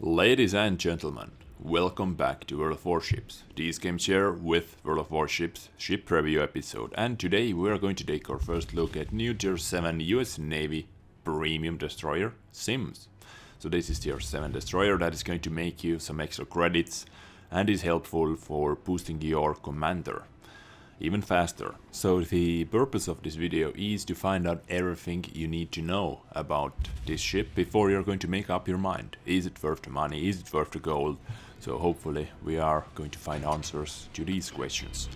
Ladies and gentlemen, welcome back to World of Warships. This game share with World of Warships ship review episode, and today we are going to take our first look at new Tier 7 US Navy premium destroyer, Sims. So this is Tier 7 destroyer that is going to make you some extra credits and is helpful for boosting your commander even faster. So the purpose of this video is to find out everything you need to know about this ship before you're going to make up your mind. Is it worth the money? Is it worth the gold? So hopefully we are going to find answers to these questions.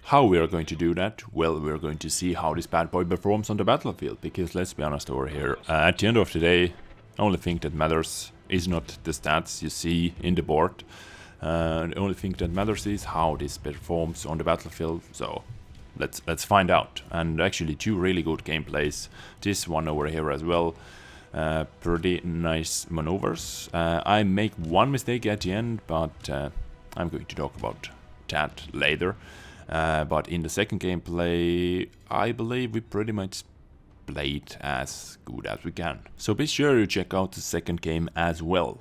How we are going to do that? Well, we're going to see how this bad boy performs on the battlefield, because let's be honest over here, at the end of the day, the only thing that matters is not the stats you see in the board. The only thing that matters is how this performs on the battlefield, so let's find out. And actually two really good gameplays, this one over here as well, pretty nice maneuvers. I make one mistake at the end, but I'm going to talk about that later. But in the second gameplay, I believe we pretty much played as good as we can. So be sure you check out the second game as well.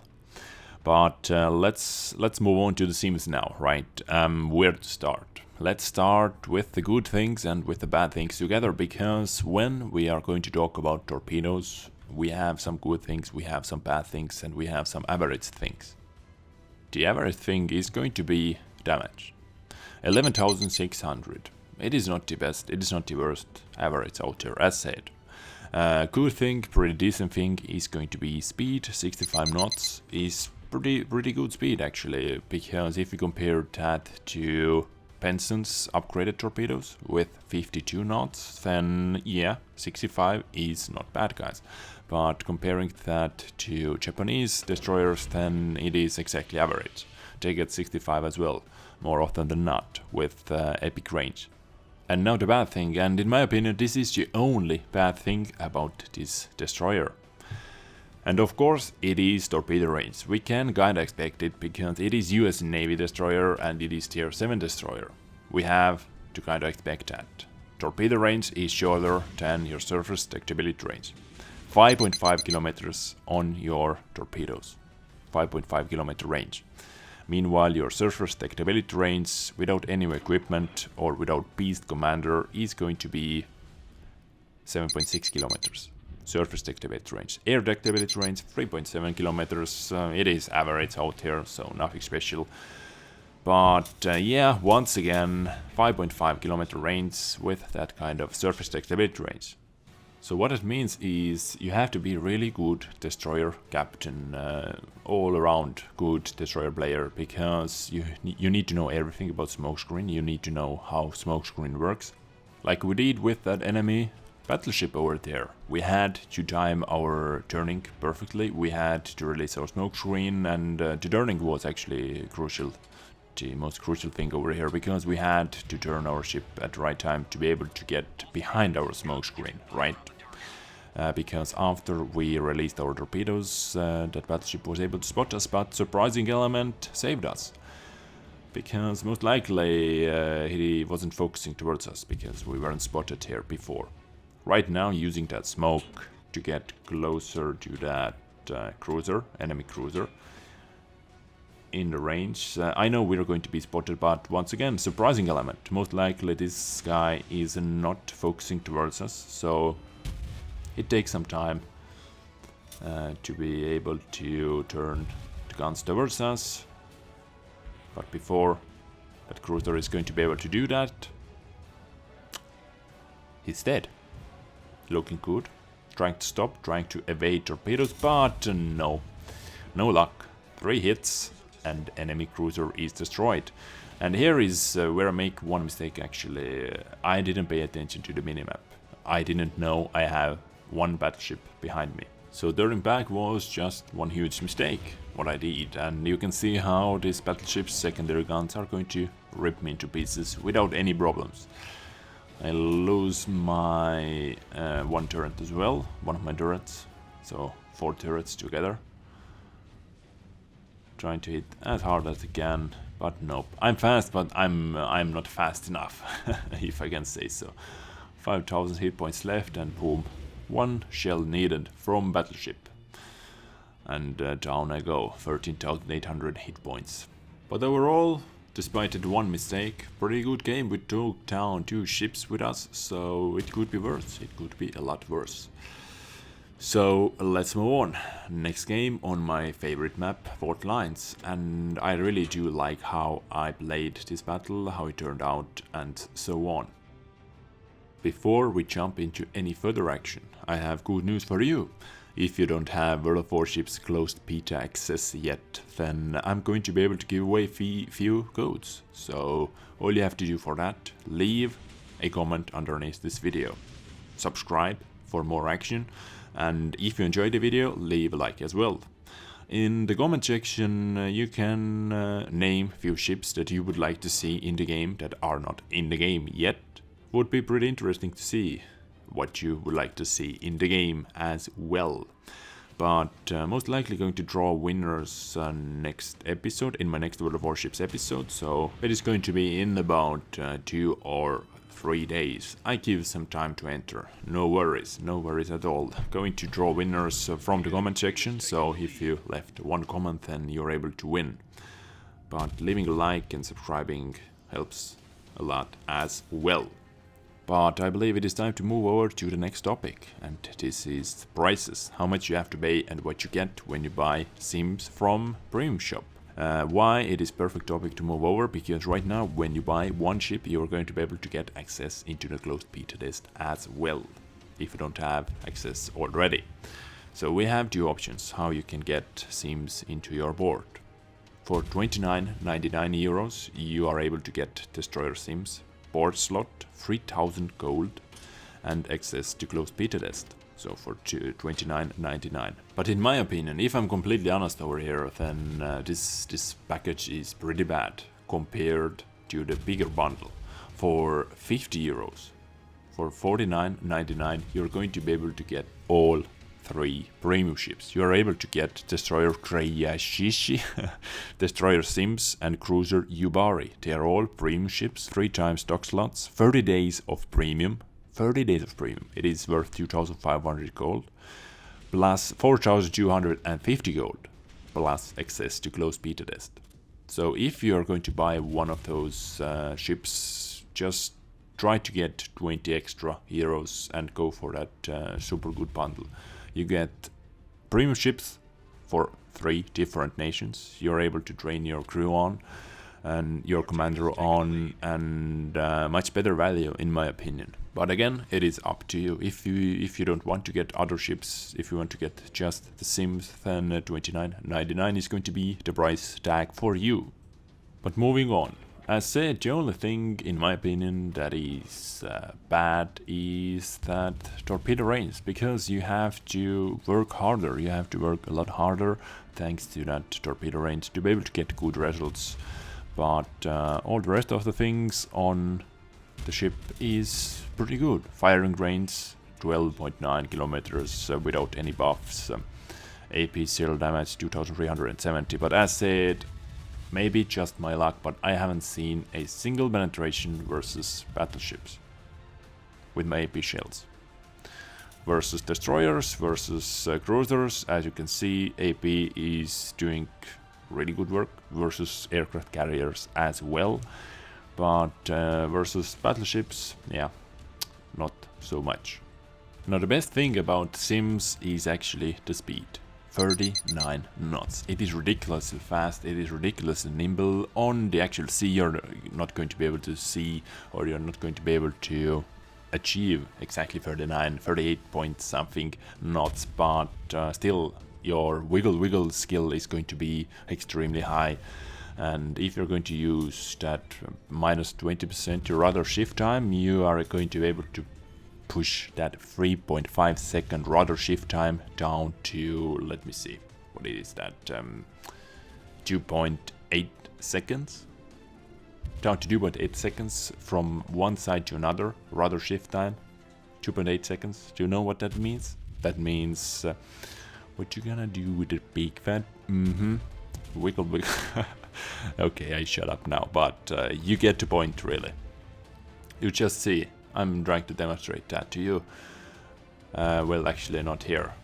But let's move on to the Sims now, right? Where to start? Let's start with the good things and with the bad things together, because when we are going to talk about torpedoes, we have some good things, we have some bad things, and we have some average things. The average thing is going to be damage. 11,600. It is not the best, it is not the worst average out there, as said. Good thing, pretty decent thing is going to be speed. 65 knots is pretty good speed actually, because if you compare that to Penson's upgraded torpedoes with 52 knots, then yeah, 65 is not bad, guys. But comparing that to Japanese destroyers, then it is exactly average. They get 65 as well, more often than not, with epic range. And now the bad thing, and in my opinion this is the only bad thing about this destroyer. And of course it is torpedo range. We can kinda expect it, because it is US Navy destroyer and it is Tier 7 destroyer. We have to kinda expect that. Torpedo range is shorter than your surface detectability range. 5.5 kilometers on your torpedoes. 5.5 kilometer range. Meanwhile, your surface detectability range without any equipment or without Beast Commander is going to be 7.6 kilometers. Surface detectability range. Air detectability range 3.7 kilometers. It is average out here, so nothing special. But yeah, once again, 5.5 kilometer range with that kind of surface detectability range. So what it means is you have to be really good destroyer captain, all around good destroyer player, because you need to know everything about smokescreen. You need to know how smokescreen works, like we did with that enemy battleship over there. We had to time our turning perfectly. We had to release our smokescreen, and the turning was actually crucial. The most crucial thing over here, because we had to turn our ship at the right time to be able to get behind our smokescreen, right? Because after we released our torpedoes, that battleship was able to spot us, but surprising element saved us. Because most likely he wasn't focusing towards us, because we weren't spotted here before. Right now, using that smoke to get closer to that cruiser, enemy cruiser, in the range. I know we're going to be spotted, but once again, surprising element. Most likely this guy is not focusing towards us, so it takes some time to be able to turn the guns towards us. But before that cruiser is going to be able to do that, he's dead. Looking good. Trying to stop, trying to evade torpedoes, but no luck. 3 hits and enemy cruiser is destroyed. And here is where I make one mistake actually. I didn't pay attention to the minimap. I didn't know I have one battleship behind me. So turning back was just one huge mistake what I did, and you can see how this battleship's secondary guns are going to rip me into pieces without any problems. I lose my one turret as well, one of my turrets, so 4 turrets together. Trying to hit as hard as I can, but nope. I'm fast, but I'm not fast enough, if I can say so. 5,000 hit points left, and boom, 1 shell needed from battleship. and down I go, 13,800 hit points. But overall, despite that one mistake, pretty good game. We took down 2 ships with us, so it could be worse, it could be a lot worse. So let's move on. Next game on my favorite map, Fort Lines, and I really do like how I played this battle, how it turned out, and so on. Before we jump into any further action, I have good news for you. If you don't have World of Warships closed beta access yet, then I'm going to be able to give away few codes. So all you have to do for that, leave a comment underneath this video, subscribe for more action, and if you enjoyed the video, leave a like as well. In the comment section you can name few ships that you would like to see in the game that are not in the game yet. Would be pretty interesting to see what you would like to see in the game as well. But most likely going to draw winners next episode, in my next World of Warships episode, so it is going to be in about 2 or 3 days. I give some time to enter, no worries at all. Going to draw winners from the comment section, so if you left one comment then you're able to win. But leaving a like and subscribing helps a lot as well. But I believe it is time to move over to the next topic, and this is prices, how much you have to pay and what you get when you buy sims from Premium Shop. Why it is perfect topic to move over, because right now when you buy one ship you are going to be able to get access into the closed beta test as well, if you don't have access already. So we have 2 options how you can get sims into your board. For 29.99 euros you are able to get destroyer sims, board slot, 3000 gold and access to closed beta test. So for 29.99. But in my opinion, if I'm completely honest over here, then this package is pretty bad compared to the bigger bundle. For 50 euros, for 49.99, you're going to be able to get all 3 premium ships. You are able to get Destroyer Kreyashishi, Destroyer Sims and Cruiser Yubari. They are all premium ships, 3 times stock slots, 30 days of premium. 30 days of premium. It is worth 2,500 gold, plus 4,250 gold, plus access to closed beta test. So if you are going to buy one of those ships, just try to get 20 extra euros and go for that super good bundle. You get premium ships for 3 different nations. You're able to train your crew on and your commander on, and much better value in my opinion. But again, it is up to you. If you don't want to get other ships, if you want to get just the sims, then 29.99 is going to be the price tag for you. But moving on, as said, the only thing in my opinion that is bad is that Torpedo Range, because you have to work harder, you have to work a lot harder thanks to that Torpedo Range to be able to get good results. But all the rest of the things on the ship is pretty good. Firing range 12.9 kilometers without any buffs. AP zero damage 2370. But as said, maybe just my luck, but I haven't seen a single penetration versus battleships with my AP shells. Versus destroyers, versus cruisers, as you can see, AP is doing really good work, versus aircraft carriers as well. But versus battleships, yeah, not so much. Now the best thing about Sims is actually the speed. 39 knots. It is ridiculously fast, it is ridiculously nimble. On the actual sea you're not going to be able to see, or you're not going to be able to achieve exactly 38 point something knots, but still your wiggle skill is going to be extremely high. And if you're going to use that minus 20% your rudder shift time, you are going to be able to push that 3.5 second rudder shift time down to, let me see, what is that, 2.8 seconds? Down to 2.8 seconds from one side to another, rudder shift time, 2.8 seconds. Do you know what that means? That means what you gonna do with the big fat? Wiggle. Okay, I shut up now, but you get the point really. You just see, I'm trying to demonstrate that to you. Well, actually not here.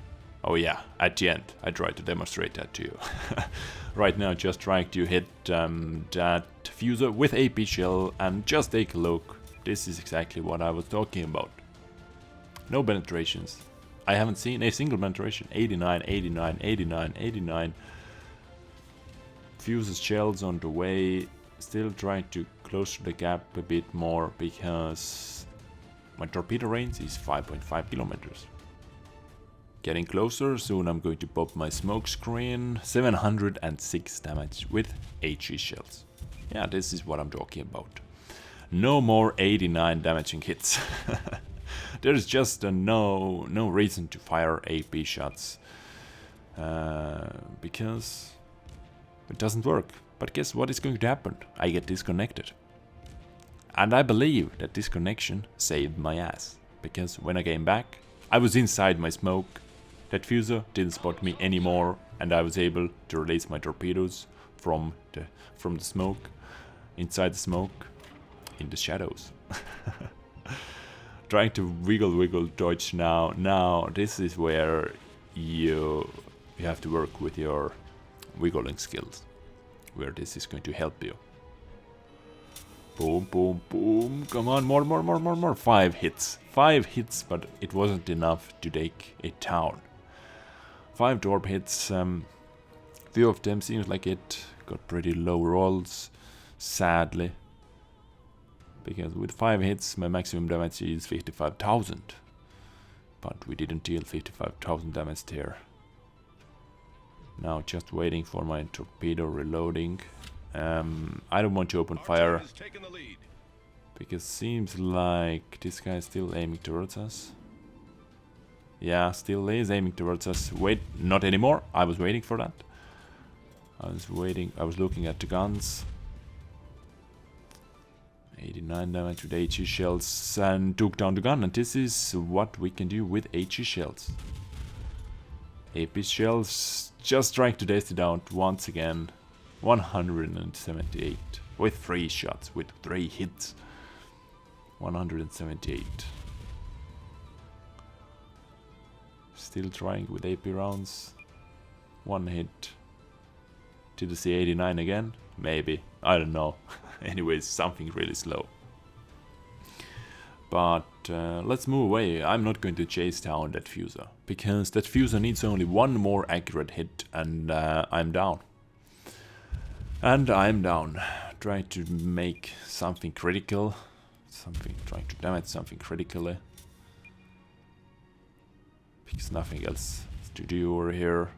Oh yeah, at the end, I tried to demonstrate that to you. Right now, just trying to hit that fuser with AP shell, and just take a look. This is exactly what I was talking about. No penetrations. I haven't seen a single penetration. 89, 89, 89, 89. Fuses shells on the way. Still trying to close the gap a bit more because my torpedo range is 5.5 kilometers. Getting closer, soon I'm going to pop my smoke screen. 706 damage with HE shells. Yeah, this is what I'm talking about. No more 89 damaging hits. There's just no reason to fire AP shots. Because it doesn't work. But guess what is going to happen? I get disconnected. And I believe that this connection saved my ass. Because when I came back, I was inside my smoke. That fuser didn't spot me anymore, and I was able to release my torpedoes from the smoke, inside the smoke, in the shadows. Trying to wiggle dodge now. Now this is where you have to work with your wiggling skills, where this is going to help you. Boom, boom, boom. Come on, more. 5 hits. 5 hits, but it wasn't enough to take it down. 5 torp hits. Few of them seems like it got pretty low rolls, sadly. Because with 5 hits, my maximum damage is 55,000. But we didn't deal 55,000 damage there. Now just waiting for my torpedo reloading. I don't want to open fire, because seems like this guy is still aiming towards us. Yeah, still is aiming towards us. Wait, not anymore. I was waiting for that. I was looking at the guns. 89 damage with HE shells and took down the gun, and this is what we can do with HE shells. AP shells just trying to test it out once again. 178 with 3 shots, with 3 hits. 178. Still trying with AP rounds. 1 hit. Did I see 89 again? Maybe. I don't know. Anyways, something really slow. But let's move away. I'm not going to chase down that fuser, because that fuser needs only 1 more accurate hit, and I'm down. And I'm down. Trying to make something critical. Trying to damage something critically. Because nothing else to do over here.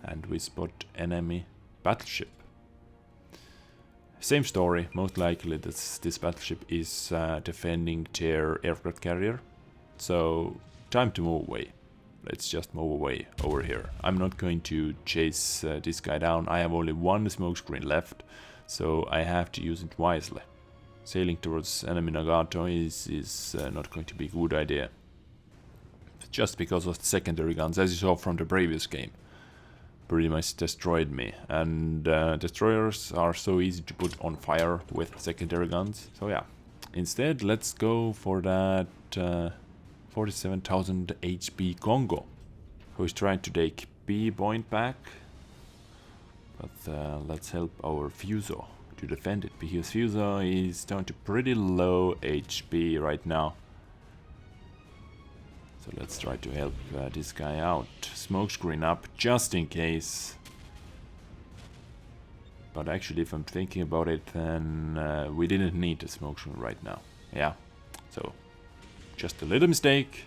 And we spot enemy battleship. Same story, most likely this battleship is defending their aircraft carrier. So, time to move away. Let's just move away over here. I'm not going to chase this guy down. I have only 1 smoke screen left, so I have to use it wisely. Sailing towards enemy Nagato is not going to be a good idea. Just because of the secondary guns, as you saw from the previous game. Pretty much destroyed me, and destroyers are so easy to put on fire with secondary guns. So yeah, instead let's go for that 47,000 HP Congo, who is trying to take B point back. But let's help our Fuso to defend it, because Fuso is down to pretty low HP right now. So let's try to help this guy out. Smokescreen up, just in case. But actually, if I'm thinking about it, then we didn't need a smokescreen right now. Yeah, so just a little mistake.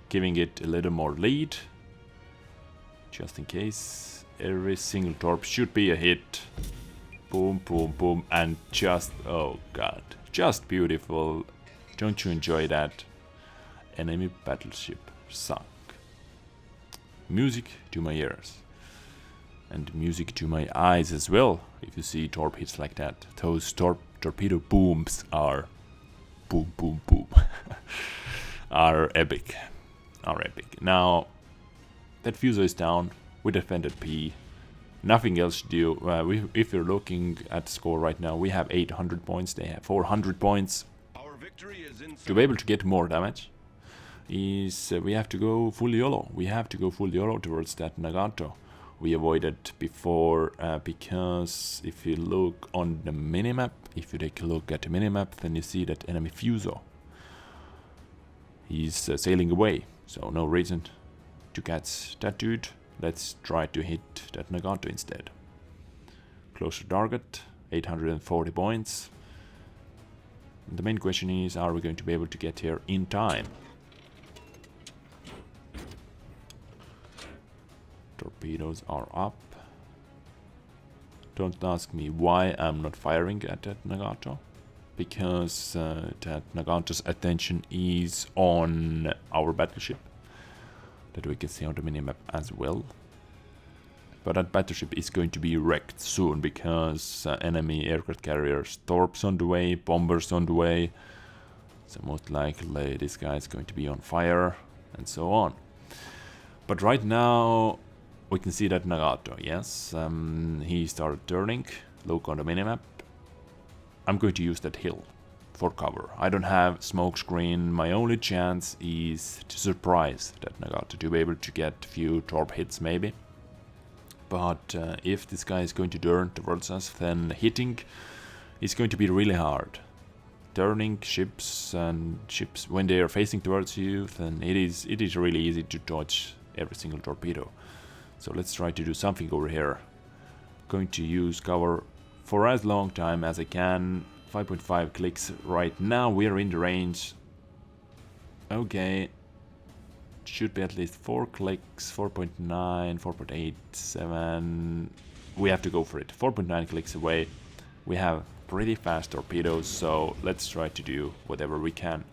Giving it a little more lead. Just in case. Every single torp should be a hit. Boom, boom, boom, and just, oh god, just beautiful. Don't you enjoy that? Enemy battleship sunk. Music to my ears. And music to my eyes as well, if you see torp hits like that. Those torpedo booms are boom, boom, boom. are epic. Now, that fuser is down. We defended P. Nothing else to do. If you're looking at the score right now, we have 800 points. They have 400 points. To be able to get more damage, is we have to go full YOLO. We have to go full YOLO towards that Nagato we avoided before, because if you look on the minimap, if you take a look at the minimap, then you see that enemy Fuso, he's sailing away, so no reason to catch that dude. Let's try to hit that Nagato instead. Closer target, 840 points. The main question is, are we going to be able to get here in time? Torpedoes are up. Don't ask me why I'm not firing at that Nagato, because that Nagato's attention is on our battleship that we can see on the minimap as well. But that battleship is going to be wrecked soon, because enemy aircraft carriers, torps on the way, bombers on the way, so most likely this guy is going to be on fire and so on. But right now we can see that Nagato, yes, he started turning. Look on the minimap. I'm going to use that hill for cover. I don't have smoke screen. My only chance is to surprise that Nagato, to be able to get a few torp hits maybe. But if this guy is going to turn towards us, then hitting is going to be really hard. Turning ships, and ships when they are facing towards you, then it is really easy to dodge every single torpedo. So let's try to do something over here. Going to use cover for as long time as I can. 5.5 clicks right now. We're in the range. Okay. Should be at least 4 clicks. 4.9, 4.8, 7. We have to go for it. 4.9 clicks away. We have pretty fast torpedoes, so let's try to do whatever we can.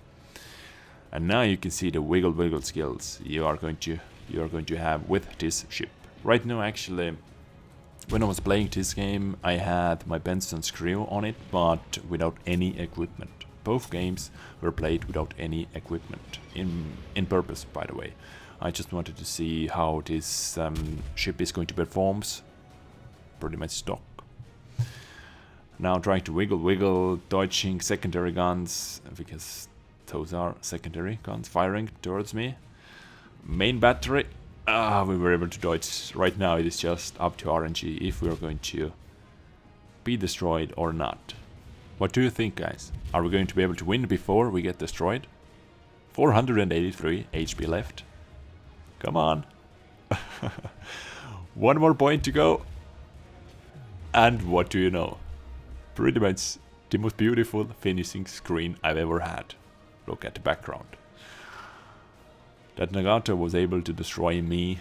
And now you can see the wiggle skills you are going to have with this ship. Right now, actually, when I was playing this game, I had my Benson screw on it, but without any equipment. Both games were played without any equipment, in purpose, by the way. I just wanted to see how this ship is going to perform. Pretty much stock. Now trying to wiggle, dodging secondary guns, because those are secondary guns firing towards me. Main battery. We were able to dodge. Right now it is just up to RNG if we are going to be destroyed or not. What do you think, guys? Are we going to be able to win before we get destroyed? 483 HP left. Come on. One more point to go. And what do you know? Pretty much the most beautiful finishing screen I've ever had. Look at the background. That Nagato was able to destroy me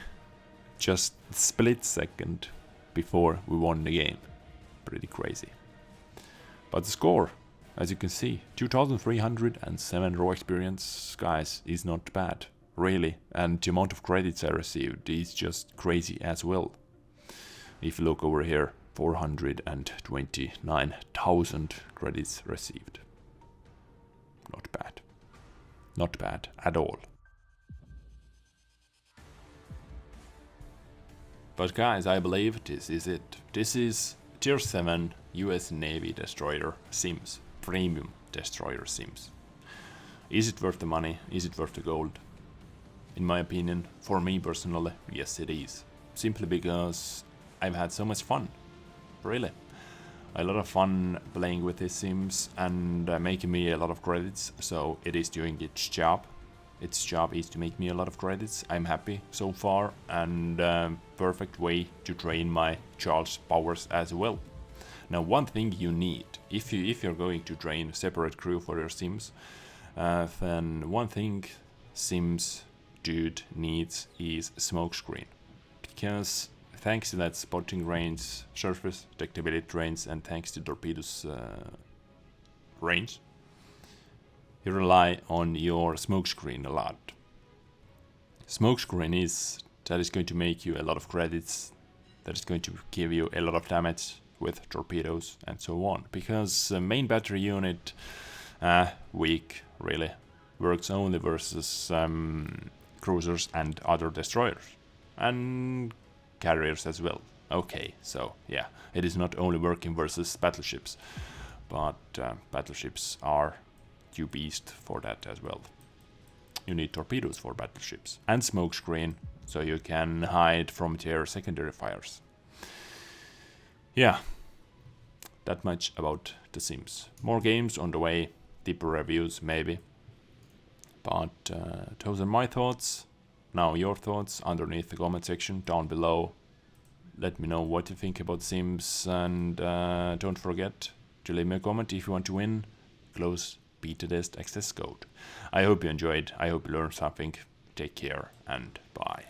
just a split second before we won the game. Pretty crazy. But the score, as you can see, 2307 raw experience, guys, is not bad, really. And the amount of credits I received is just crazy as well. If you look over here, 429,000 credits received. Not bad. Not bad at all. But guys, I believe this is it. This is Tier 7 US Navy Destroyer Sims. Premium Destroyer Sims. Is it worth the money? Is it worth the gold? In my opinion, for me personally, yes it is. Simply because I've had so much fun. Really. A lot of fun playing with these Sims and making me a lot of credits. So it is doing its job. Its job is to make me a lot of credits. I'm happy so far, and perfect way to train my charge powers as well. Now, one thing you need, if you're going to train a separate crew for your Sims, then one thing Sims dude needs is smokescreen, because thanks to that spotting range, surface detectability range, and thanks to torpedoes range, you rely on your smokescreen a lot. Smokescreen is going to make you a lot of credits, that is going to give you a lot of damage with torpedoes and so on, because the main battery unit, weak really, works only versus cruisers and other destroyers, and carriers as well. Okay, so yeah, it is not only working versus battleships, but battleships are due beast for that as well. you need torpedoes for battleships. And smokescreen, so you can hide from their secondary fires. Yeah, that much about The Sims. More games on the way, deeper reviews maybe. But those are my thoughts. Now your thoughts underneath the comment section down below. Let me know what you think about Sims, and don't forget to leave me a comment if you want to win close beta test access code. I hope you enjoyed, I hope you learned something. Take care and bye.